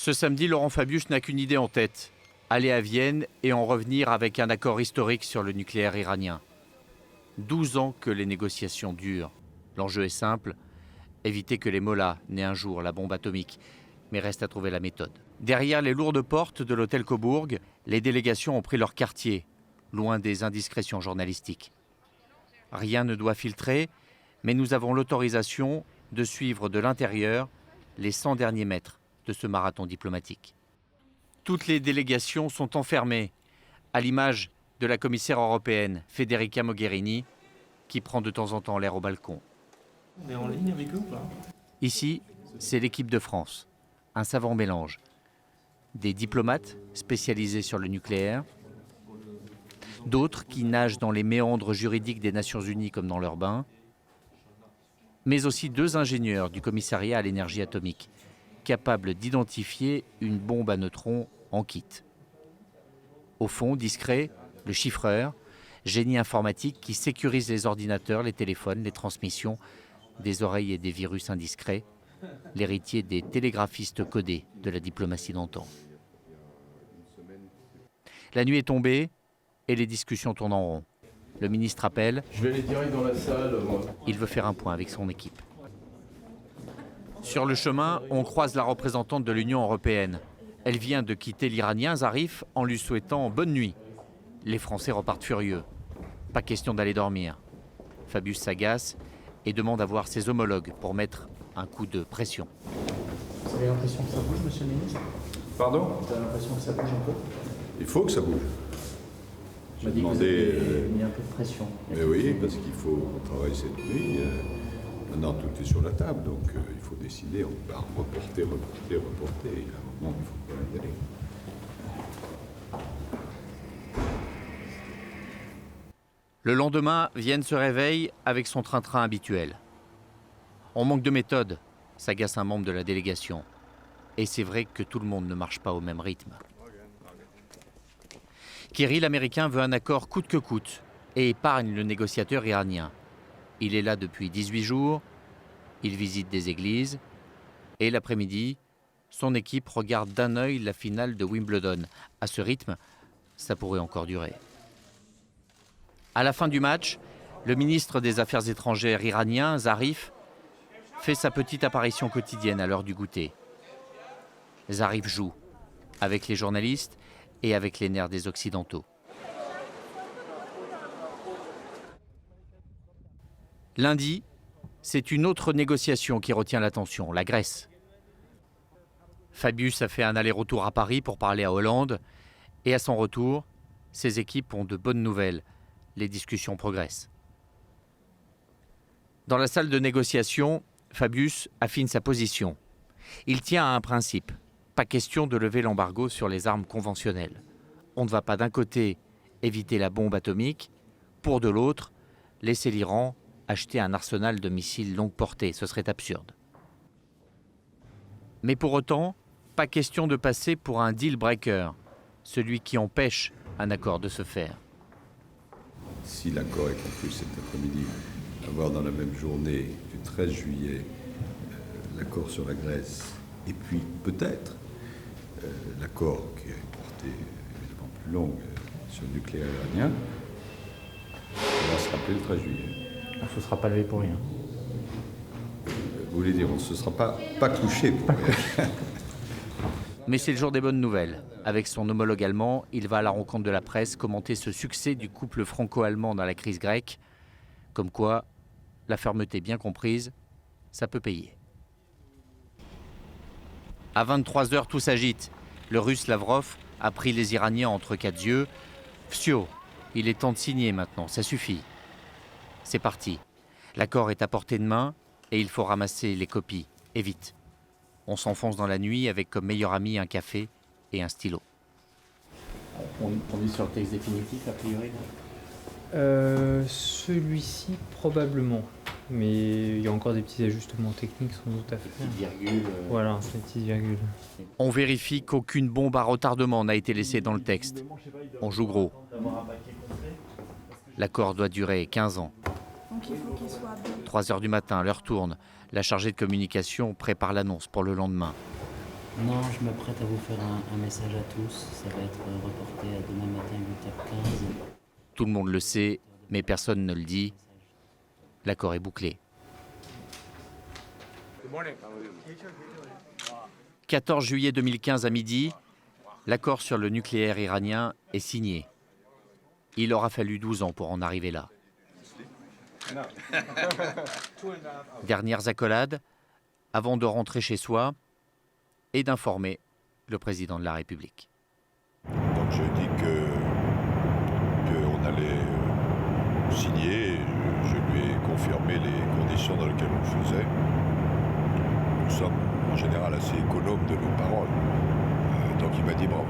Ce samedi, Laurent Fabius n'a qu'une idée en tête, aller à Vienne et en revenir avec un accord historique sur le nucléaire iranien. 12 ans que les négociations durent. L'enjeu est simple, éviter que les mollahs n'aient un jour la bombe atomique, mais reste à trouver la méthode. Derrière les lourdes portes de l'hôtel Cobourg, les délégations ont pris leur quartier, loin des indiscrétions journalistiques. Rien ne doit filtrer, mais nous avons l'autorisation de suivre de l'intérieur les 100 derniers mètres de ce marathon diplomatique. Toutes les délégations sont enfermées, à l'image de la commissaire européenne Federica Mogherini, qui prend de temps en temps l'air au balcon. On est en ligne avec eux ou pas? Ici, c'est l'équipe de France, un savant mélange. Des diplomates spécialisés sur le nucléaire, d'autres qui nagent dans les méandres juridiques des Nations Unies comme dans leur bain, mais aussi 2 ingénieurs du commissariat à l'énergie atomique, capables d'identifier une bombe à neutrons en kit. Au fond, discret, le chiffreur, génie informatique qui sécurise les ordinateurs, les téléphones, les transmissions, des oreilles et des virus indiscrets, l'héritier des télégraphistes codés de la diplomatie d'antan. La nuit est tombée et les discussions tournent en rond. Le ministre appelle. Je vais aller direct dans la salle, moi. Il veut faire un point avec son équipe. Sur le chemin, on croise la représentante de l'Union européenne. Elle vient de quitter l'Iranien Zarif en lui souhaitant bonne nuit. Les Français repartent furieux. Pas question d'aller dormir. Fabius s'agace et demande à voir ses homologues pour mettre un coup de pression. Vous avez l'impression que ça bouge, monsieur le ministre? Pardon? Vous avez l'impression que ça bouge un peu? Il faut que ça bouge. Je me dis que vous avez mis un peu de pression. Mais oui, parce qu'il faut qu'on travaille cette nuit. Maintenant, tout est sur la table, donc il faut décider. On ne peut pas reporter. Il y a un moment où il faut quand même y aller. Le lendemain, Vienne se réveille avec son train-train habituel. On manque de méthode, s'agace un membre de la délégation. Et c'est vrai que tout le monde ne marche pas au même rythme. Kerry, l'Américain, veut un accord coûte que coûte et épargne le négociateur iranien. Il est là depuis 18 jours, il visite des églises et l'après-midi, son équipe regarde d'un œil la finale de Wimbledon. À ce rythme, ça pourrait encore durer. À la fin du match, le ministre des Affaires étrangères iranien, Zarif, fait sa petite apparition quotidienne à l'heure du goûter. Zarif joue avec les journalistes et avec les nerfs des Occidentaux. Lundi, c'est une autre négociation qui retient l'attention, la Grèce. Fabius a fait un aller-retour à Paris pour parler à Hollande et à son retour, ses équipes ont de bonnes nouvelles. Les discussions progressent. Dans la salle de négociation, Fabius affine sa position. Il tient à un principe. Pas question de lever l'embargo sur les armes conventionnelles. On ne va pas d'un côté éviter la bombe atomique, pour de l'autre, laisser l'Iran acheter un arsenal de missiles longue portée. Ce serait absurde. Mais pour autant, pas question de passer pour un deal breaker, celui qui empêche un accord de se faire. Si l'accord est conclu cet après-midi, avoir dans la même journée du 13 juillet l'accord sur la Grèce et puis peut-être l'accord qui a une portée évidemment plus longue sur le nucléaire iranien, on va se rappeler le 13 juillet. Il ne sera pas levé pour rien. Vous voulez dire, on ne se sera pas couché pour rien. Mais c'est le jour des bonnes nouvelles. Avec son homologue allemand, il va à la rencontre de la presse commenter ce succès du couple franco-allemand dans la crise grecque. Comme quoi, la fermeté bien comprise, ça peut payer. À 23h, tout s'agite. Le russe Lavrov a pris les Iraniens entre 4 yeux. Fsio, il est temps de signer maintenant, ça suffit. C'est parti. L'accord est à portée de main et il faut ramasser les copies, et vite. On s'enfonce dans la nuit avec comme meilleur ami un café et un stylo. On est sur le texte définitif, a priori? Celui-ci, probablement. Mais il y a encore des petits ajustements techniques sans doute à faire. Des petites virgules. Voilà, des petites virgules. On vérifie qu'aucune bombe à retardement n'a été laissée dans le texte. On joue gros. L'accord doit durer 15 ans. 3 heures du matin, l'heure tourne. La chargée de communication prépare l'annonce pour le lendemain. Non, je m'apprête à vous faire un message à tous. Ça va être reporté à demain matin 8h15. Tout le monde le sait, mais personne ne le dit. L'accord est bouclé. 14 juillet 2015 à midi, l'accord sur le nucléaire iranien est signé. Il aura fallu 12 ans pour en arriver là. Dernières accolades avant de rentrer chez soi et d'informer le président de la République. Donc j'ai dit qu'on allait signer. Je lui ai confirmé les conditions dans lesquelles on le faisait. Nous sommes en général assez économes de nos paroles. Donc il m'a dit bravo.